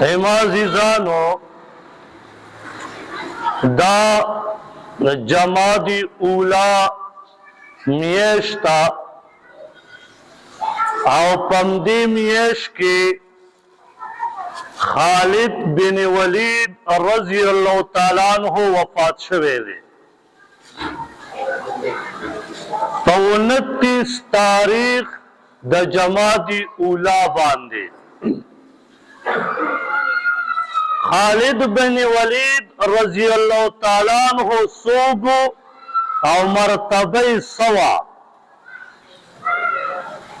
عزیزانو دا جمادی اولا میشتا او پمدی میش کی خالد بن ولید رضی اللہ تعالیٰ عنہ وفات شوے دے 29 تاریخ دا جمادی اولا باندے خالد بن ولید رضی اللہ تعالیٰ عنہ سوگو او مرتبہ سوا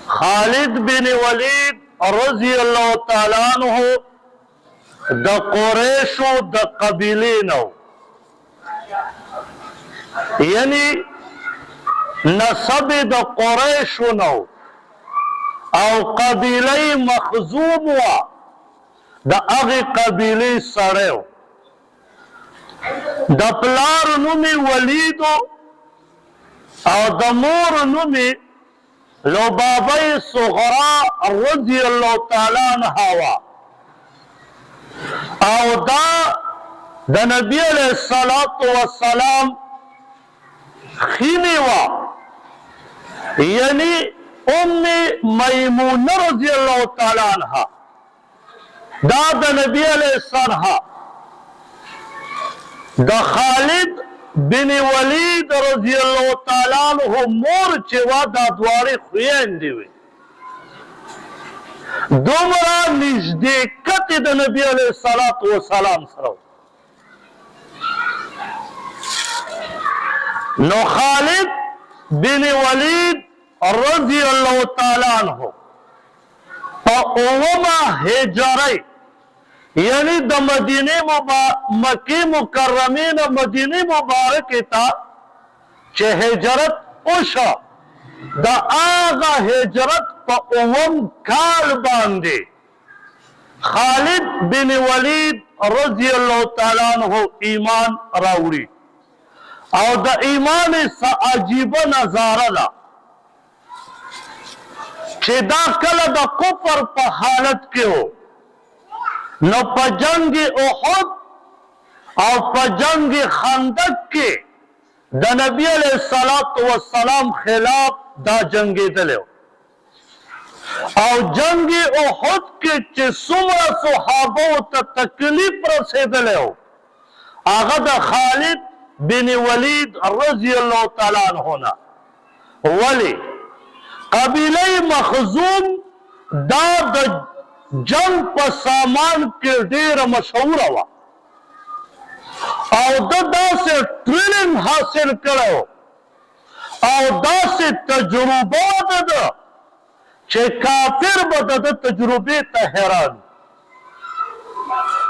خالد بن ولید رضی اللہ تعالیٰ عنہ دا قریشو دا قبیلینو یعنی نسب دا قریشو نو او قبیلی مخزوم وا دا اغی قبیلی سڑیو دا پلار نومی ولیدو او دا مور نومی لبابی صغرا رضی اللہ تعالیٰ عنہ وا او دا نبی علیہ السلام خیمی وا یعنی ام میمون رضی اللہ تعالیٰ عنہ دا نبی علیہ السلام دا خالد بن ولید رضی اللہ تعالیٰ عنہ مور چوا دا دواری خوین دیوی دومرا نزدیکت دا نبی علیہ السلام سرو نو خالد بن ولید رضی اللہ تعالیٰ عنہ پا اوما ہجرائی یعنی دا مکی مکرمین مدینی مبارکی تا چه ہجرت اوشا دا آغا ہجرت پا اوم کال باندے خالد بن ولید رضی اللہ تعالیٰ عنہ ایمان راوڑی او دا ایمان سا عجیب نظارہ دا چه دا کل دا کفر پا حالت کے ہو نو پا جنگ احد او پا جنگ خندق کے دا نبی علیہ السلام خلاف دا جنگی دلیو او جنگ احد کے چه سمر صحابو تا تکلیف رسے دلیو آغا دا خالد بن ولید رضی اللہ تعالیٰ عنہ ولی قبیلہ مخزوم دا جنگ پا سامان کے دیر مشہور ہوا او دا سے ٹریننگ حاصل کرو او دا سے تجربہ دا چھے کافر با دا تجربے تا حیران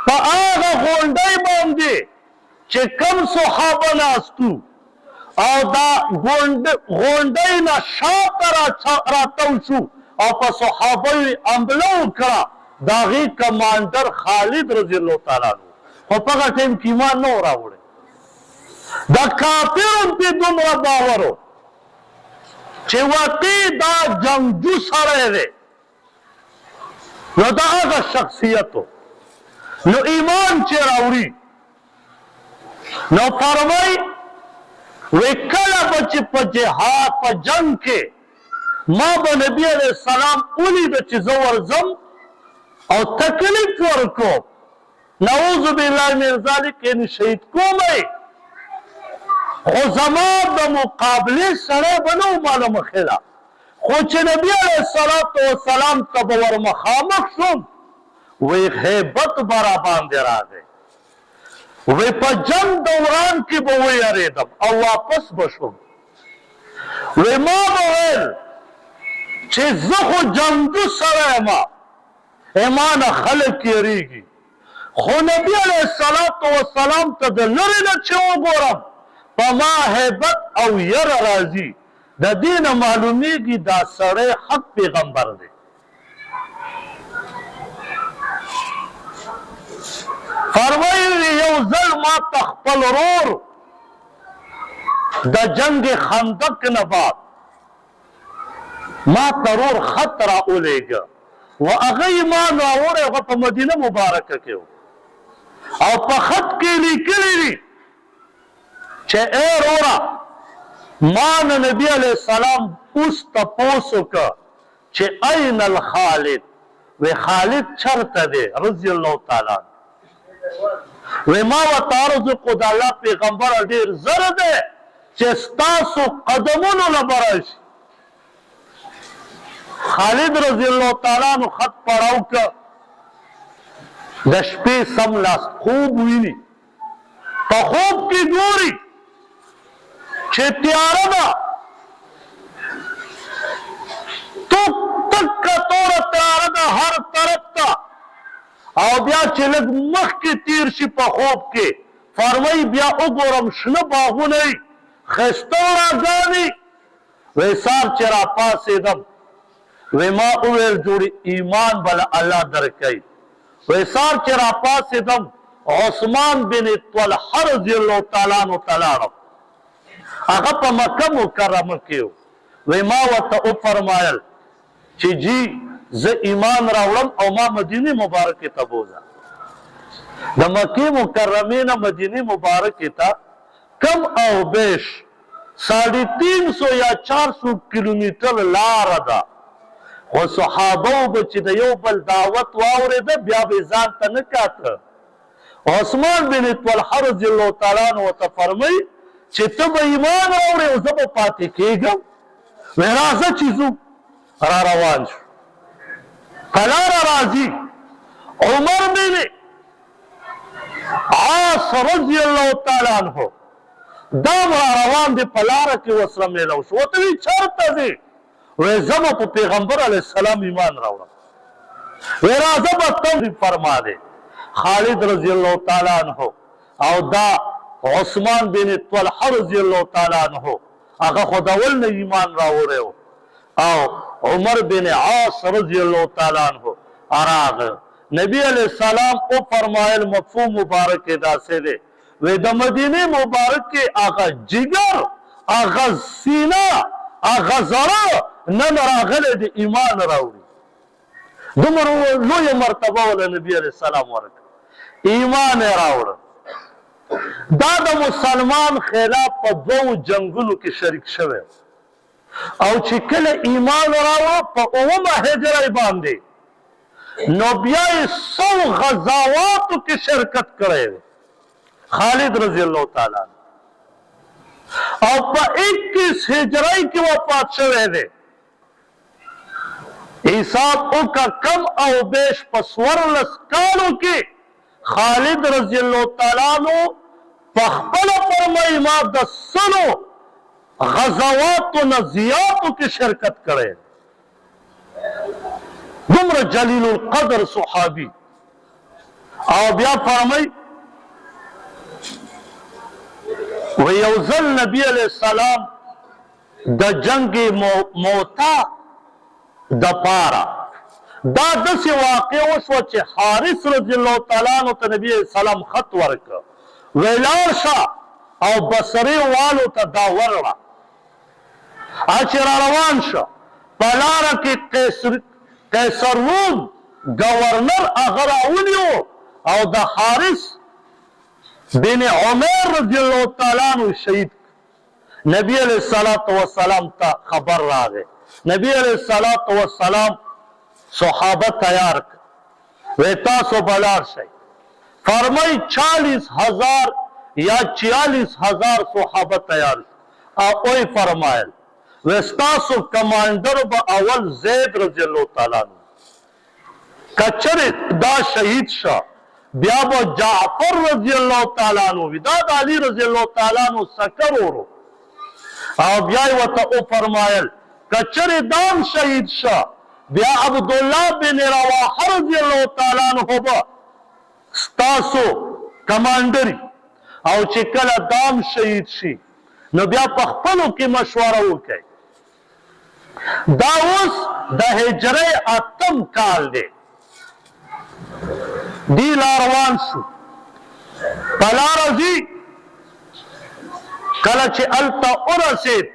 پا آغا غونڈائی باندے چھے کم صحابہ ناستو او دا غونڈائی نا شاپ راتاو شو او پا صحابہ امبلو کرا داغی کمانڈر خالد رضی اللہ تعالیٰ عنہ او پاگا ٹیم کیمان نو راوڑے دا کافرون پی دمرا باورو چھے واقعی دا جنگجو سارے دے نو دا آگا شخصیتو نو ایمان چھے راوڑی نو فرمائی وکلا بچ پا جہاد پا جنگ کے ما با نبی علیہ السلام اولی دا چی زور زم او تکلیف ورکو نعوذ باللہ من ذالک ان شہید کو میں خو زمان دا مقابلے سرے بنو معلوم خیلا خوچ نبی علیہ السلام تبور مخامق شن وی غیبت برا باندے را دے وی پا جنگ دوران کی بوئی اریدم او واپس بشم وی ما بویل چه زخو جنگو سر ایمان خلق کی ریگی خو نبی علیہ السلام تا دلری نچه گورم پا ما حیبت او یر رازی دا دین معلومی گی دا سر حق پیغمبر دے فرمائی یو ظلم تخپل رور دا جنگ خندق نبات ما ترور خط را اولے گا و هغه ایمان راوړی هغه په مدینه مبارکه کې او په خط کې لیکلی دي چې ای وروره ما نه نبي علیه السلام اوس تپوس وکړه چې این الخالد وی خالد چرته دی رضی الله تعالی عنه وی ما ورته عرض وکړو د الله پیغمبره ډېر زر دی چې ستاسو قدمونو له به راشي خالد رضی الله تعالی عنه خط پړاو که د شپې سملاست خوب ویني په خوب کې ګوري چې تیاره ده تکه توره تیاره ده هر طرف ته او بیا چې لږ مخکې تیر شي په خوب کې فرمایي بیا وګورم شنه باغونه وي ښایسته وړاګانې وی سار چې راپاڅېدم وی ما وویل جوړې ایمان بله الله درکوي وی سار چې راپاڅېدم عثمان بن طلحه رضی الله تعالی عنه ته لاړم هغه په مکه مکرمه کې و وی ما ورته وفرمایل چې جی زه ایمان راوړم او ما مدینه مبارکې ته بوځه د مکې مکرمې نه مدینه مبارکې ته کم او بیش 350 یا 400 کیلومتر لاره ده خو صحابه به چې د یو بل دعوت واورېده بیا به ځان ته نه کاته عثمان بن طلحه رضی الله تعالی عنه ورته فرمایي چې ته به ایمان راوړې او زه به پاتې کېږم وی راځه چې ځو را روان شو په لاره راځي عمر بن عاص رضی الله تعالی عنه دا را روان دی په لاره کې ورسره میلاو شو ورته وایي چېرته ځې وی زه به په پیغمبر علیه السلام ایمان راوړم وی راځه به ته فرما دی خالد رضی الله تعالی عنه او دا عثمان بن طلحه رضی الله تعالی عنه هغه خو د اول نه ایمان راوړی و او عمر بن عاص رضی الله تعالی عنه راغه نبی علیہ السلام او فرمایل مفهوم مبارک داسې دی وی د مدینه مبارک کې هغه جگر هغه سینه هغه زړه نن راغلی د ایمان راوړي دومره لویه مرتبه وله نبی علیہ السلام ورکړه ایمان یې راوړه دا د مسلمان خلاف په دوو جنگونو کې شریک شوی او چې کله ایمان راوړه په اومه هجره باندې نو بیا یې 100 غزاواتو کې شرکت کړی دی خالد رضی الله تعالی عنہ او په 21 هجری کې وفات شوی دی حساب وکړه کم او بیش په 14 کالو کې خالد رضی الله تعالی عنہ په خپله فرمایي ما د 100 غزواتو نه زیاتو کې شرکت کړی دومره جلیل القدر صحابي او بیا فرمایي و یو ځل نبی علیہ السلام د جنگ موتا د پاره دا داسې واقع وشوه چې حارث رضی الله تعالی عنہ ته نبی علیہ السلام خط ورکړه وی لاړ شه او بصرې والو ته دا ورړه چې را روان شه په لاره کې قیصر روم گورنر هغه راونیو او د حارث بن عمر رضی الله تعالی عنہ شهید نبی علیہ الصلوۃ والسلام ته خبر راغی نبی علیہ الصلوۃ والسلام صحابه تیار کړ وی تاسو بلار شئ فرمای 40,000 یا 46,000 صحابه تیار او اوی فرمایل وستاسو کمانډر به اول زید رضی الله تعالی عنہ کچره دا شهید شاه بیا به جعفر رضی الله تعالی عنہ دا د علی رضی الله تعالی عنہ سکر ورو او بیا وته او فرمایل کچره دام شهید شاه بیا عبدالله بن رواحه رضی الله تعالی عنہ به ستاسو کمانډری او چې کله دام شهید شي نو بیا په خپلو کې مشوره وکړي دا اوس د هجرې 8م کال دی دی لاروان شو په لاره ځي کله چې هلته ورسېد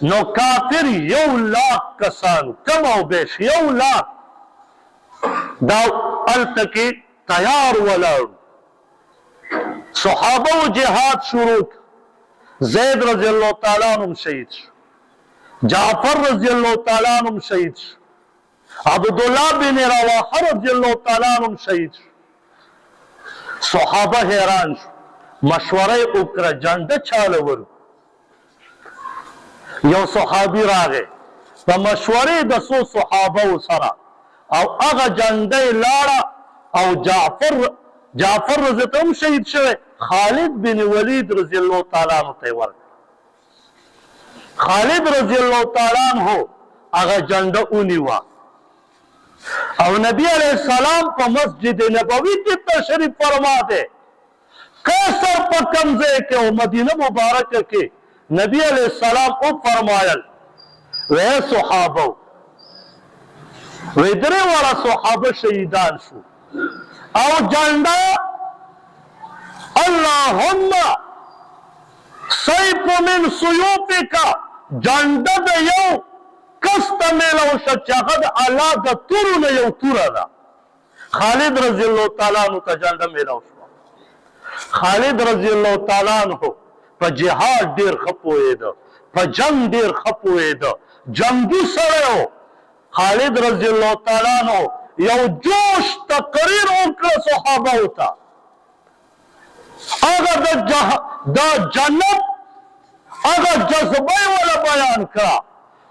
نو کافر 1,00,000 کسان کم او بیش 1,00,000 دا هلته کې تیار ولاړ صحابه و جهاد شروع زید رضی الله تعالی عنہ شهید شو جعفر رضی الله تعالی عنہ شهید شو عبدالله بن رواحه رضی الله تعالی عنہ شهید شو صحابه حیران شو مشوره وکړه جنډه چاله ورو یو صحابي راغی په مشورې د څو صحابه سره او هغه جنډه لاړه او جعفر رضی الله عنه شهید شوی خالد بن ولید رضی الله تعالی عنہ ته ورکړه خالد رضی الله تعالی عنہ هغه جنډه ونیوه او نبی علیہ السلام په مسجد نبوی کې تشریف فرما دے قیصر په کمزه کې او مدینه مبارکه کې نبی علیہ السلام او فرمایل وے صحابه وے درې واړه صحابه شهیدان شو او جنډه اللهم سیف من سیوفک جنډه د یو کس ته میلاو شه چې هغه د الله د تورو نه یو توره ده خالد رضی الله تعالی عنہ ته جنډه میلاو شوه خالد رضی الله تعالی عنہ په جهاد ډېر ښه پوهېده په جنګ ډېر ښه پوهېده جنګي سړی و خالد رضی الله تعالی عنہ یو جوش تقریر وکړه صحابهو ته هغه د جنت هغه جذبه یې وله بیان کړه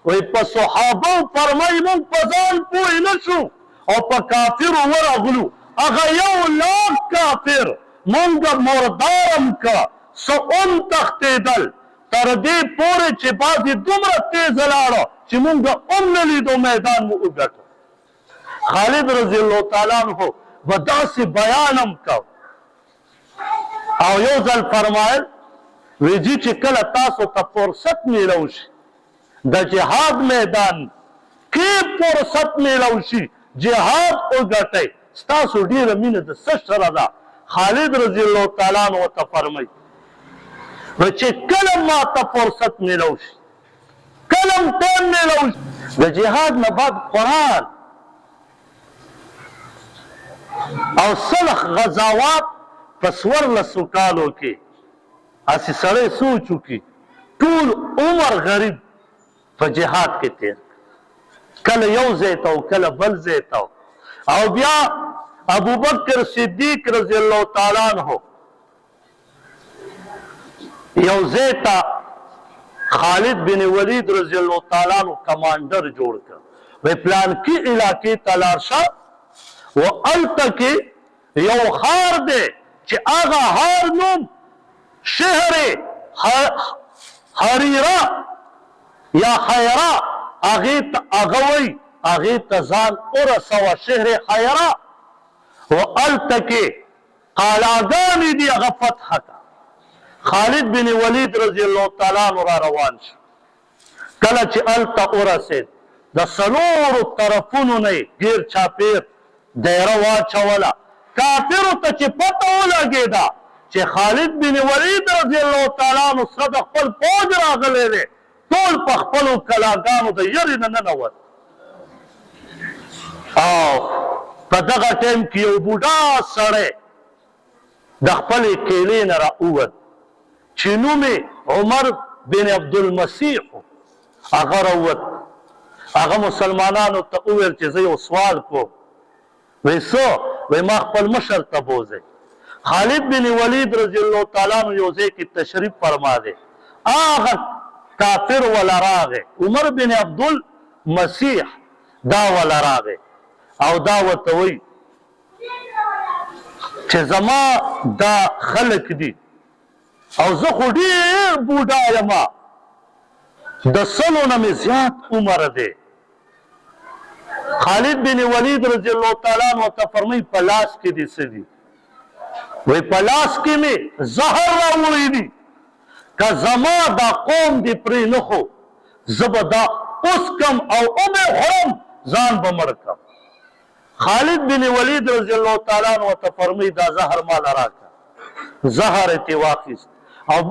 وی په صحابه فرمای مونږ په ځان پوه نه شو او په کافرو ورغلو هغه 1,00,000 کافر مونږ مردارم که څه تښتېدل تر دې پورې چې بعضې دومره تیزه لاړه چې مونږ هم نه لیدو میدان مو وګټو خالد رضی الله تعالی عنہ به داسې بیان هم کو او یو ځل فرمایل وی جي چې کله تاسو ته فرصت میلو شي د جهاد میدان کې فرصت میلاو شي جهاد وګټئ ستاسو ډېره مینه د څه سره ده خالد رضی الله تعالی عنہ ورته فرمایي چې کله ما ته فرصت میلاو شي کله ټایم میلاو شي د جهاد نه بعد قرآن او صلح غزاوات په 14 کالو کې هسې سړی سوچ وکړي ټول عمر غریب په جهاد کې تیر کله یو ځای ته کله بل ځای ته او بیا ابوبکر صدیق رضی الله تعالی عنہ یو ځای ته خالد بن ولید رضی الله تعالی عنہ کمانډر جوړ کړ وی پلان کې علاقې ته لاړ شه و هلته کې یو ښار دی چې هغه ښار نوم شهر حریره یا حیرا هغه وی هغې ته ځان ورسوه شهر حیرا و هلته کې قلاګانې دي هغه فتح کړه خالد بن ولید رضی الله تعالی عنہ را روان شو کله چې هلته ورسېد د څلورو طرفونو نه یې ګیر چاپیر دایره واچوله کافرو ته چې پته ولګېده چې خالد بن ولید رضی الله تعالی عنہ سره د خپل فوج راغلی دی ټول په خپلو کلاګانو د یرې نه ننوت او په دغه ټایم کې یو بوډا سړی د خپلې کیلې نه راووت چې نوم یې عمر بن عبدالمسیح هغه راووت هغه مسلمانانو ته وویل چې زه یو سوال کوم وی څه وی ما خپل مشر ته بوځئ خالد بن ولید رضی الله تعالی عنہ یو ځای کې تشریف فرما دی هغه کافر ولا راغه عمر بن عبدالمسیح دا ولا راغه او دا ورته وی چې زما دا خلک دي او زه خو ډېر بوډا یم د 100 نه مې زیات عمر دی خالد بن ولید رضی الله تعالی عنہ ته فرمایي په لاس کې دي څه دي وی په لاس کې مې زهر راوړی دي که زما دا قوم دی پرې نه خو زه به دا اوس کم او ومې خورم ځان به مړ کړم خالد بن ولید رضی الله تعالی عنہ ته فرمایي دا زهر ماله راکړه زهر یې ترې واخیست او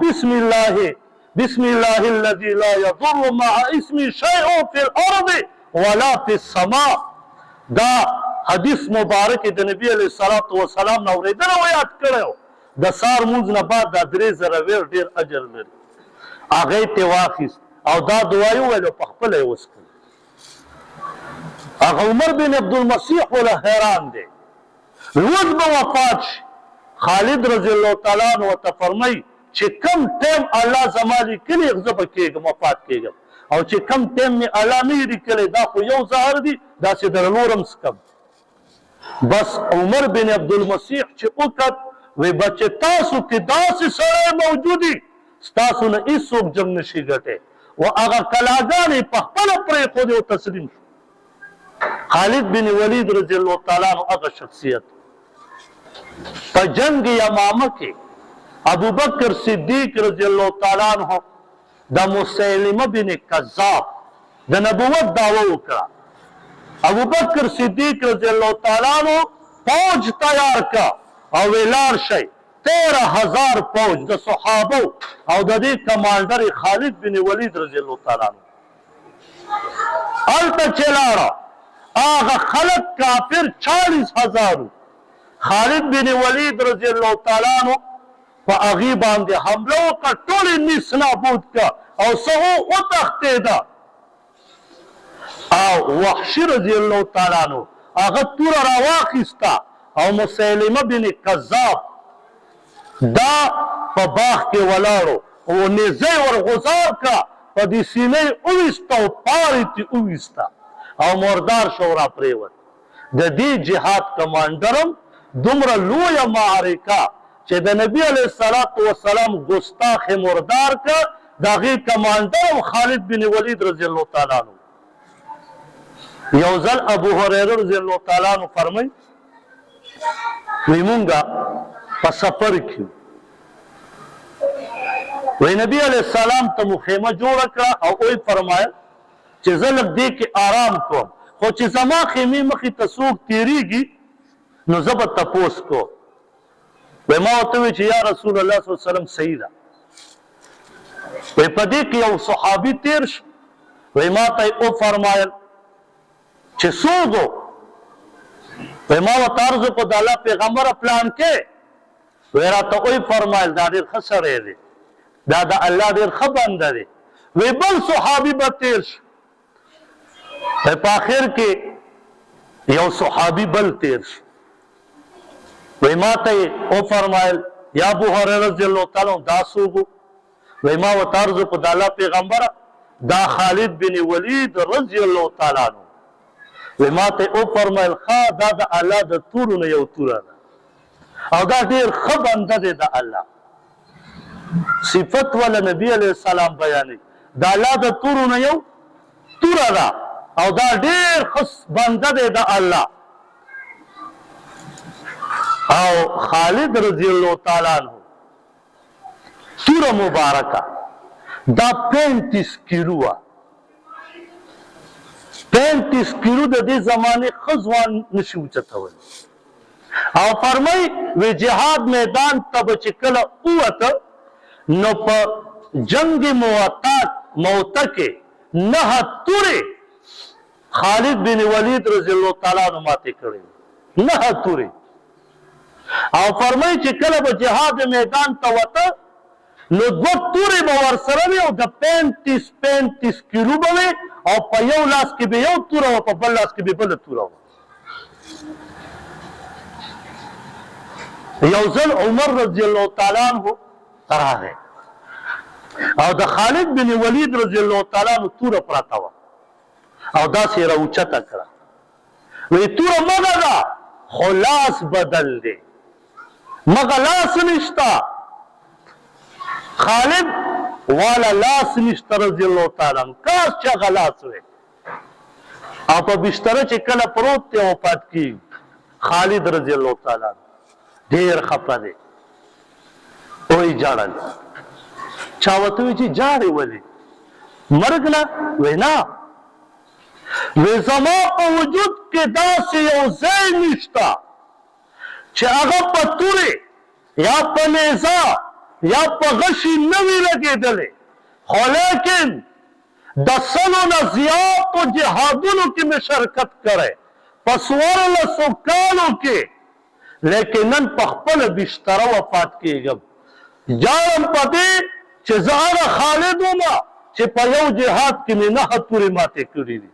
بسم الله الذي لا يضر مع اسمه شيء في الارض ولا في السماء دا حدیث مبارک د نبی علیه الصلاۃ والسلام نه اورېدلی او یاد کړی و د سهار لمونځ نه بعد دا 3000 ویر ډېر اجر لري هغه یې ترې واخیست او دا دعا یې وویل او په خپله یې وڅښل هغه عمر بن عبدالمسیح وله حیران دی لوږ به وفات شي خالد رضی الله تعالی عنه ورته فرمایي چې کم ټایم الله زما لیکلي زه به کېږم وفات کېږم او چې کم ټایم مې الله نه یې لیکلی دا خو یو زهر دی داسې در نورم څکم بس عمر بن عبدالمسیح چې وکت وی بچه تاسو کې داسې سړی موجودي ستاسو نه هېڅوک جنګ نشي ګټی و هغه کلاګانې په خپله پرېښودې او تسلیم شو خالد بن ولید رضی الله تعالی عنه هغه شخصیت په جنگ یمامه کې ابوبکر صدیق رضی الله تعالی عنه د مسیلمه بن کذاب د نبوت دعوه وکړه ابوبکر صدیق رضی الله تعالی عنه فوج تیار کا او ویلار شي 13000 فوج د صحابه او د دې کمانډر خالد بن ولید رضی الله تعالی عنه الته چلاړه هغه خلق کافر 40000 خالد بن ولید رضی الله تعالی عنه په هغې باندې حمله وکړه ټول یې نیست نابود کړه او څه وتښتېده او وحشي رضی الله تعالی عنه هغه توره راواخیسته او مسیلمه بن کذاب دا په باغ کې ولاړو او نیزه یې ورغوځار کړه په دې سینه یې وویسته او پاړې ترې وویسته او مردار شو راپرېوت د دې جهاد کمانډرم دومره لویه معرکه چې د نبی علیه الصلاة والسلام ګستاخ مردار کړه د هغې کمانډر خالد بن ولید رضی الله تعالی عنه یو ځل ابو هریره رضی الله تعالی عنه فرمایي وی مونږه په سفر کې وی نبی علیه السلام ته مو خیمه جوړه کړه او وی فرمایل چې زه لږ دې کې آرام کوم خو چې زما خیمې مخې ته څوک تېرېږي نو زه به تپوس کوم وی ما ورته وی چې یا رسول الله صلی الله علیه وسلم صحیح ده وی په دې کې یو صحابي تېر شو وی ما ته یې وفرمایل چې څوک و وی ما ورته عرض وکړو د الله پیغمبره پلان کې وی راته وی فرمایل دا ډېر ښه سړی دی دا د الله ډېر ښه بنده دی وی بل صحابي به تېر شو وی په آخر کې یو صحابي بل تېر شو وی ما ته یې وفرمایل یا ابو هریره رضی الله تعالی عنه دا څوک و وی ما ورته عرض وکړو د الله پیغمبره دا خالد بن ولید رضی الله تعالی عنه وی ما ته یې وفرمایل ښه دا د الله د تورو نه یو توره ده او دا ډېر ښه بنده دی د الله صفت ولا نبی علیه السلام بیانوي د الله د تورو نه یو توره ده او دا ډېر ښه بنده دی د الله او خالد رضی الله تعالی عنه توره مبارکه دا 35 کیلو وه 35 کیلو د دې زمانې ښه ځوان نشي اوچتولی او فرمایي وی جهاد میدان ته به چې کله ووته نو په جنگ موته کې 9 تورې خالد بن ولید رضی الله تعالی عنه ماتې کړې 9 تورې او فرمایي چې کله به جهاد میدان ته وته نو 2 تورې به ورسره وي او د 35 کیلو به وي او په یو لاس کې به یو توره وه په بل لاس کې به بله توره وه یو ځل عمر رضی الله تعالی عنه راغی او د خالد بن ولید رضی الله تعالی عنه توره پراته وه او داسې یې راوچته کړه وی توره مغه ده خو لاس بدل دی مغه لاس نشته خالد والا لاس نشته رضی الله تعالی عنه کاش چې هغه لاس وی او په بستره چې کله پروت دی وفات کېږي خالد رضی الله تعالی عنه ډېر خفه دی وایي ژاړل چا ورته وایي چې ژاړې ولې مرګ نه وایي نه وی زما په وجود کې داسې یو ځای نشته چې هغه په تورې یا په نیزه یا په غشي نه وي لګېدلی خو لیکن د 100 نه زیاتو جهادونو کې مې شرکت کړی په 1400 کالو کې، لیکن نن په خپله بستره وفات کېږم. جاړم په دې چې زه هغه خالد ومه چې په یو جهاد کې مې 9 تورې ماتې کړي دي.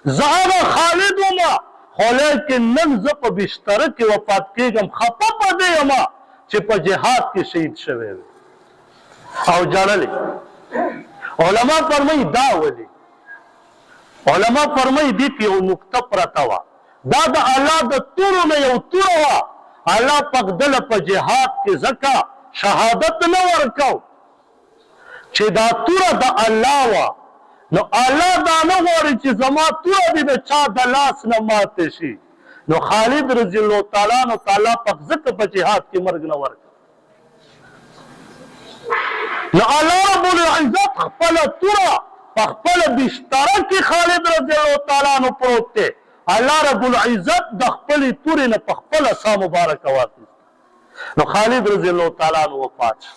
زه هغه خالد ومه، خو لیکن نن زه په بستره کې وفات کېږم، خفه په دې یمه چې په جهاد کې شهید شوی وي. او جړلې. علما فرمایي دا ولې؟ علما فرمایي دې کې یو نقطه پرته وه. دا د الله د تورو نه یو توره وه. الله پاک دله په جهاد کې ځکه شهادت نه ورکو چې دا توره د الله وه، نو الله دا نه غواړي چې زما توره دې د چا د لاس نه ماته شي. نو خالد رضی الله تعالی عنہ تعالی پاک ځکه په جهاد کې مرګ نه ورکړ. نو الله رب العزت خپله توره په خپله بستره کې خالد رضی الله تعالی عنہ پروت دی. الله رب العزت د خپلې تورې نه په خپله سا مبارکه واخیست. نو خالد رضی الله تعالی عنہ وفات شو.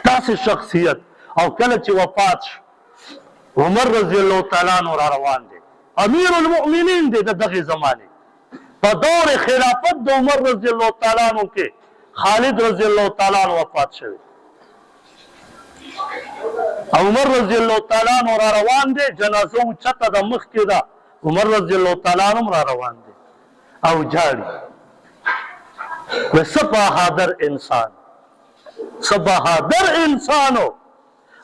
داسې شخصیت. او کله چې وفات شو، عمر رضی الله تعالی عنہ را روان دی، امیر المؤمنین دی د دغې زمانې. په دور خلافت د عمر رضی الله تعالی عنہ کې خالد رضی الله تعالی عنہ وفات شوی. عمر رضی الله تعالی عنہ را روان دی، جنازه اوچته د مخ کې ده، عمر رضی الله تعالی عنہ را روان دی او جاړي. څه بهادر انسان، څه بهادر انسانو،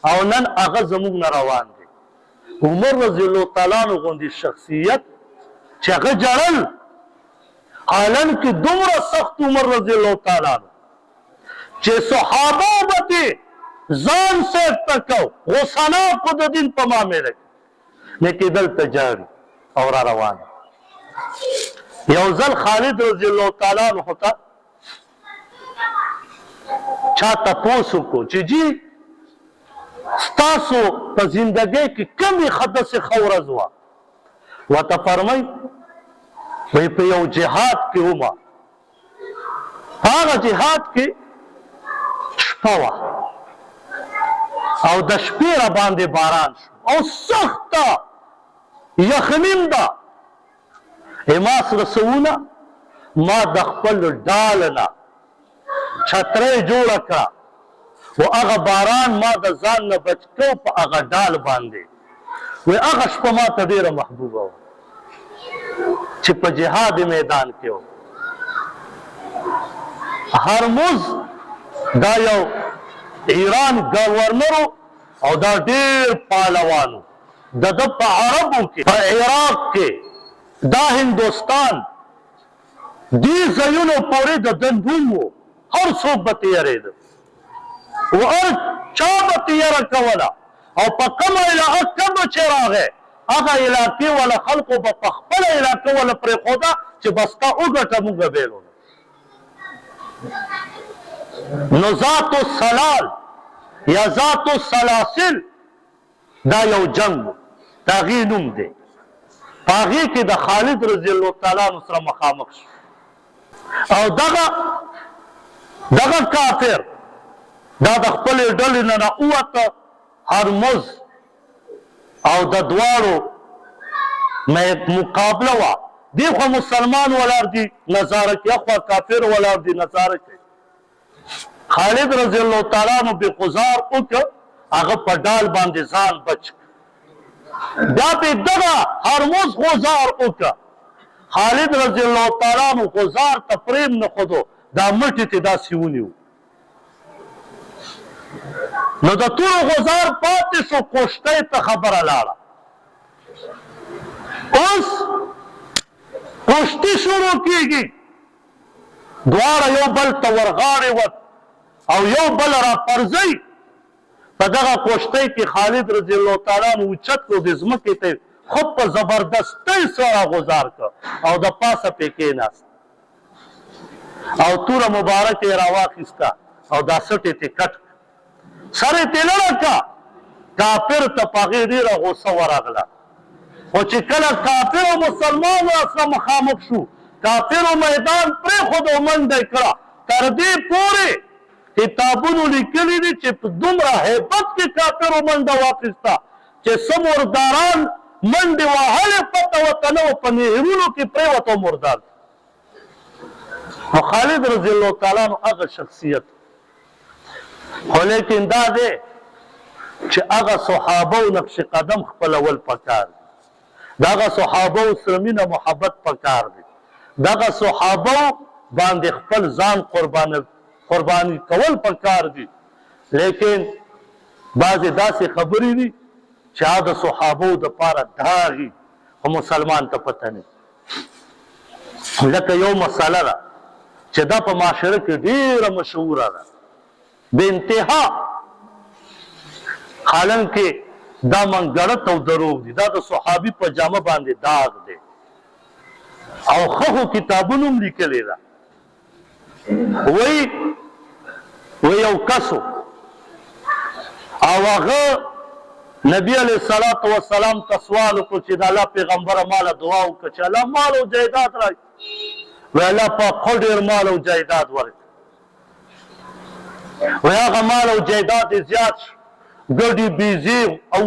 او نن هغه زموږ نه روان دی. عمر رضی الله تعالی عنہ غوندې شخصیت چې هغه جړل، حالان کې دومره سخت عمر رضی الله تعالی عنہ چې صحابه به ځان سیف تکو غسنا کو د دین په معامله کې، لیکن دلته جاړي او را روان. یو ځل خالد رضی الله تعالی عنہ ته چا تپوس وکړو چې جی ستاسو په زندګۍ کې کومې ښه داسې ښه ورځ وه؟ ورته فرمایي وایي په یو جهاد کې ومه، په هغه جهاد کې شپه وه او د شپې را باندې باران شو او سخته یخنیم ده. ما سره څه ما د خپل ډال نه چترۍ جوړه کړه و هغه باران ما د ځان نه بچ کړو په هغه ډال باندې. وایي هغه شپه ما ته ډېره محبوبه وه چې په جهاد میدان کې و. هرمز دا یو ایران گورنر او دا ډېر پهلوان د ده په عربو کې، په عراق کې، دا هندوستان، دې ځایونو پورې د ده نوم و. هر څوک به تیارېده و هر چا به تیاره کوله او په کومه علاقه به چې راغی هغه علاقې والا خلکو به په خپله علاقه والا پرېښوده چې بس تا وګټه موږ بیلو. نو ذات السلال یا ذات السلاسل دا یو جنگ و، د هغې نوم دی. په هغې کې د خالد رضی الله تعالی عنہ سره مخامخ شو او دغه کافر دا د خپلې ډلې نه راووته. هرمز او د دواړو مقابله وه. دې خوا مسلمان ولاړ دي نظاره کوي، اخوا کافر ولاړ دي نظاره کوي. خالد رضی الله تعالی عنہ بې غزار وکړ، هغه په ډال باندې ځان بچ کړ. بیا پې دغه هرمز غزار وکړه. خالد رضی الله تعالی عنہ غزار ته پرېم نه ښودو، دا مټې ته داسې ونیو. نو د تورو غزار پاتې شو، کوشتۍ ته خبره لاړه. اوس کوشتي شروع کېږي، دواړه یو بل ته ورغاړې وت او یو بل را پرځئ. په دغه کوشتۍ کې خالد رضی الله تعالی عنہ اوچت کړو، د ځمکې ته خود په زبردستۍ سره غزار کړ او د پاسه پې کېناست او توره مبارکه یې راواخیسته او دا سټ یې ترې کټ کړ، سر یې ترې لړه کړه. کافر ته په هغې ډېره غوسه ورغله. خو چې کله کافر او مسلمان سره مخامخ شو، کافرو میدان پرېښود او منډه یې کړه. تر دې پورې کتابونو لیکلي دي چې په دومره هیبت کې کافرو منډه واخیسته چې څه مرداران منډې وهلې پته ورته نه وه په نهرونو کې پرېوته او مردار. نو خالد رضی الله تعالی عنه هغه شخصیت خو لیکن دا دی چې هغه صحابه او نقش قدم خپلول پکار دی، د هغه صحابه سره مینه محبت پکار دی، د هغه صحابه باندې خپل ځان قرباني کول پکار دي. لیکن بعضې داسې خبرې دي چې هغه د صحابو دپاره داغي خو مسلمان ته پته نه. لکه یو مسله ده چې دا په معاشره کې ډېره مشهوره ده بې انتها، حالانکې دا منګړت او دروغ دي، دا د صحابي په جامه باندې داغ دی او ښه کتابونو هم لیکلې ده. وی یو کسو او هغه نبی علیه الصلاة والسلام ته سوال وکړو چې د الله پیغمبره ماله دعا وکړه چې الله مال او جایداد راکړي. وی الله پاک خو ډېر مال او جایداد ورکړي. وی هغه مال او جایداد یې زیات شو، ګډې بیزې او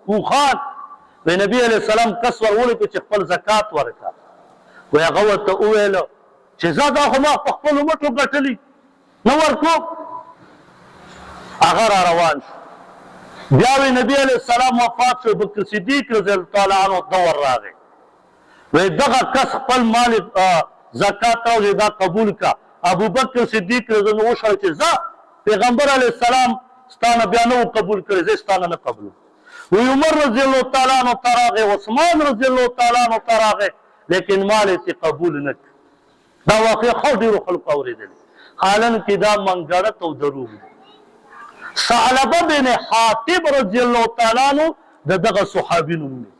اوښان. وی نبي علیه السلام کس ور ولیکړو چې خپل زکات ورکړه. وی هغه ورته وویله چې زه دا خو ما په خپلو مټو ګټلي نه ورکړو. هغه را روان شو. بیا وی نبی علیه السلام وفات شو، بکر صدیق رضی الله تعالی عنه دور راغی. وی دغه کس خپل مال زکات راوړي دا قبول کا. ابو بکر صدیق رضی الله عنه وشړ چې زه پیغمبر علیه السلام ستانه بیا نه قبول کړی، زه ستانه نه قبول. وی عمر رضی الله تعالی عنه ته راغی، عثمان رضی الله تعالی عنه ته راغی، لیکن مال یې قبول نه کړ. دا واقع خو ډېرو خلکو اورېدلې، حالانکې دا منګړت او دروغ دی. ثعلبه بن حاطب رضی الله تعالی عنه د دغه صحابي نوم دی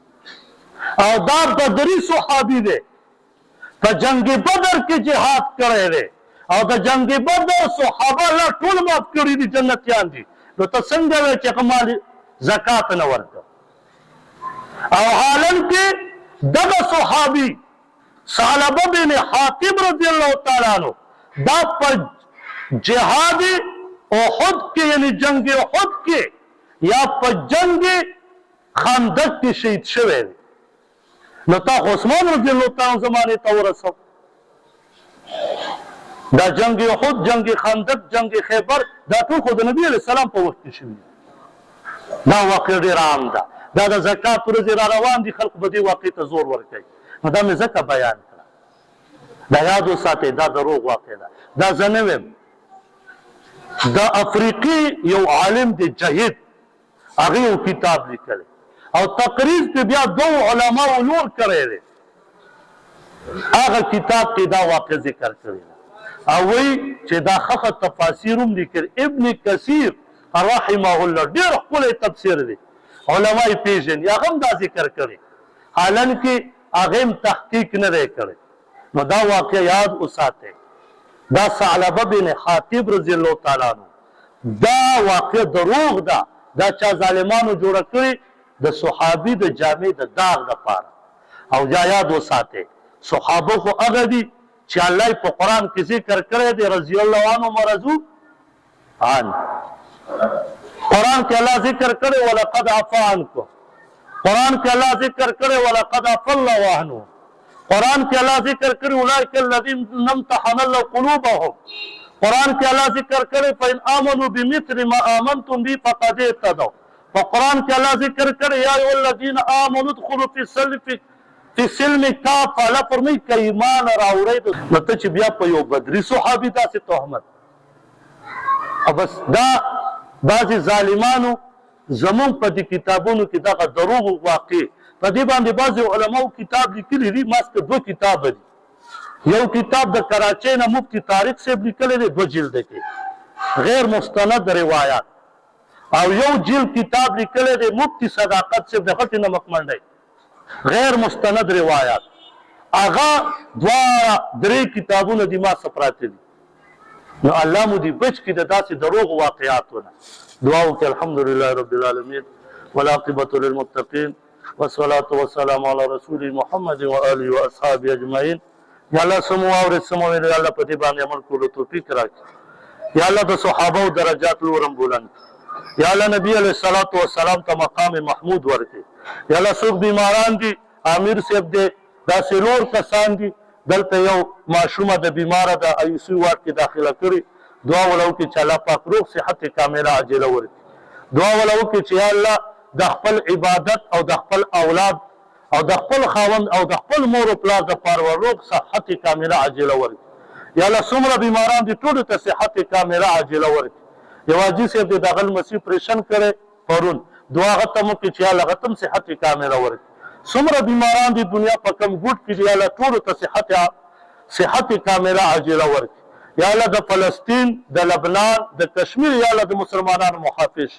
او دا بدري صحابي دی، په جنگ بدر کې جهاد کړی دی او د جنگ بدر صحابه الله ټول مات کړي دي، جنتیان دي. نو ته څنګه وایې چې هغه مال زکات نه ورکړه؟ او حالانکې دغه صحابي ثعلبه بن حاطب رضی الله تعالی عنه دا په جهاد احد کې یعنی جنگ احد کې یا په جنگ خندق کې شهید شوی دی. نو تا خو عثمان رضی الله تعالی عنه زمانې ته ورسو. دا جنگ احد، جنگ خندق، جنگ خیبر دا ټول خو د نبي علیه السلام په وخت کې شوي. دا واقع ډېر عام ده. دا د زکات ورځې را روان دي، خلکو به دې واقع ته زور ورکوي. نو دا مې ځکه بیان کړه. دا یاد وساتئ، دا دروغ واقع ده. دا زه نه ویم، د افریقي یو عالم دی جهید، هغه یو کتاب لیکلی او تقریر کې بیا دوه علماو نور کړی دی. هغه کتاب کې دا واقع ذکر کړی ده او وایي چې دا ښه تفاسیر هم لیکلي. ابن کثیر رحمه الله ډېر ښکلی تفسیر دی، علما یې پېژني، هغه هم دا ذکر کړی، حالانکې هغه هم تحقیق نه دی کړی. نو دا واقع یاد وساتئ. دا ثعلبه بن حاطب رضی الله تعالی عنه دا واقع دروغ ده، دا چا ظالمانو جوړه کړې د صحابي د جامې د داغ دپاره. او یا یاد وساتئ صحابه خو هغه دي چې الله په قرآن کې ذکر کړی دی رضی الله عنهم ورضوا عنه. قرآن کې الله ذکر کړی ولقد عفا عنکم، قرآن کې الله ذکر کړی ولقد عفا الله عنهم، قرآن کې الله ذکر کړی اولئک الذین امتحن الله قلوبهم، قرآن کې الله ذکر کړی فإن آمنوا بمثل ما آمنتم به فقد اهتدوا، په قرآن کې الله ذکر کړی یا ایها الذین آمنوا ادخلوا فی السلم کافه. الله فرمایي که ایمان راوړئ نو ته چې بیا په یو بدري صحابي داسې تهمت. بس دا بعضې ظالمانو زمونږ په دې کتابونو کې دغه دروغ واقع په دې باندې بعضې علماو کتاب لیکلي دي. ما څخه دوه کتابه دي. یو کتاب د کراچۍ نه مفتي طارق صاحب لیکلی دی 2 جلده کې غیر مستند روایات، او یو جلد کتاب لیکلی دی مفتي صداقت صاحب د غټې نمک منډی غیر مستند روایات. هغه 2-3 کتابونه دي ما څخه پراته دي. نو الله مو دې بچ کړي د داسې دروغ واقعاتونه. دعا وکړئ. الحمدلله رب العالمین والعاقبة للمتقین والصلاة والسلام على رسول محمد وآله واصحابه اجمعین. یا الله سمو اورې سمو ویل، الله په دې باندې عمل کولو توفیق راکړي. یا الله د صحابه او درجات لورم بلند. یا الله نبی علیه الصلاة والسلام ته مقام محمود ورکړي. یا الله څوک بیماران دي امیر صاحب دی دا څلور کسان دي دلته یو ماشومه د بیماره د آی سی وارډ کې داخله کړي دعا ولا وکړي چې الله پاک روغ صحت کامله عاجله ورکړي دعا ولا وکړي چې یا الله د خپل عبادت او د خپل اولاد او د خپل خاوند او د خپل مور او پلار د پاره روغ صحت کامله عاجله ورکړي یا الله څومره بیماران دي ټولو ته صحت کامله عاجله ورکړي یو حاجي صاحب د دغه مسیح پریشن کړي پرون دعا غته مو کې چې الله غتم صحت کامله ورکړي څومره بیماران دي دنیا په کم ګوټ کې دی الله ټولو ته صحت کامله عاجله ورکړي یا الله د فلسطین د لبنان د کشمیر یا الله د مسلمانانو محافظ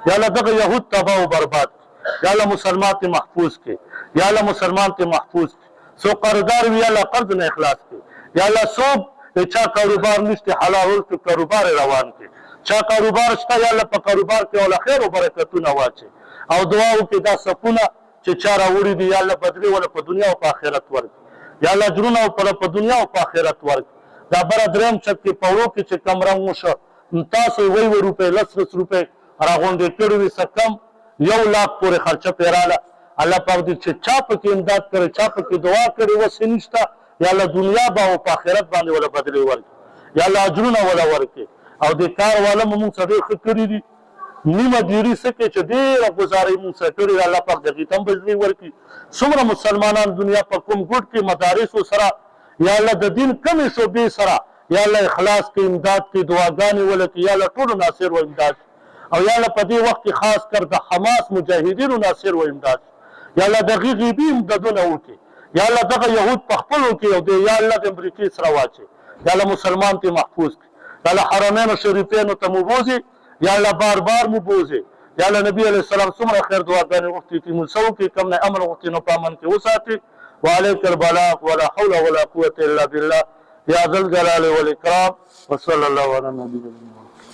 یا الله دغه یهود تباہ او برباد یا الله مسلمان ته محفوظ کړي یا الله مسلمان ته محفوظ کړي سو قرضدار وی الله قرض نه اخلاص کړي یا الله سو چا کاروبار نشته حلال ورته کاروبار روان کړي چا کاروبار شته یا الله په کاروبار کې ول خیر او برکتونه واچي او دعا وکړي دا سپونه چې چا راوړي دي یا الله بدري ولا په دنیا او په آخرت ورکړي یا الله جرونه او په دنیا او په آخرت ورکړي دا بر دریم چپ کې پورو کې چې کم رنګ وشو تاسو وی روپے لس روپے راغونډې کړې وي سکم 1 लाख پورې خرچه پیراله الله پاک دې چې چا په کې امداد کړي چا په کې دعا کړي وسې نشته یا الله دنیا با او په آخرت باندې ولا بدري ورکړي یا الله اجرونه ولا ورکړي او دې کار والا موږ سره خکړې دي نیمه دیری سکه چې ډېره گزارې مونږ سره کړې الله پاک دغې ته هم بدلې ورکړي څومره مسلمانان دنیا په کوم ګوټ کې مدارسو سره یا الله د دین کمې شعبې سره یا الله اخلاص کې امداد کې دعاګانې ولکړي یا الله ټولو ناصر و امداد او یا الله په دې وخت کې خاص کر د حماس مجاهدینو ناصر و امداد یا الله دغې غیبي امدادونه وکړي یا الله دغه یهود په خپلو کې او د یا الله د امریکې سره واچي یا الله مسلمان ته محفوظ کړي یا الله حرمینو شریفینو ته مو بوځي یا الله بار بار مو بوزي یا الله نبی علیہ السلام څومره خیر دعاګانې غوښتي چې موږ سو کې کم نه امر غوښتي نو په امن کې وساتي وعليك البلاغ ولا حول ولا قوة الا بالله يا ذا الجلال والاكرام وصلى الله على نبينا محمد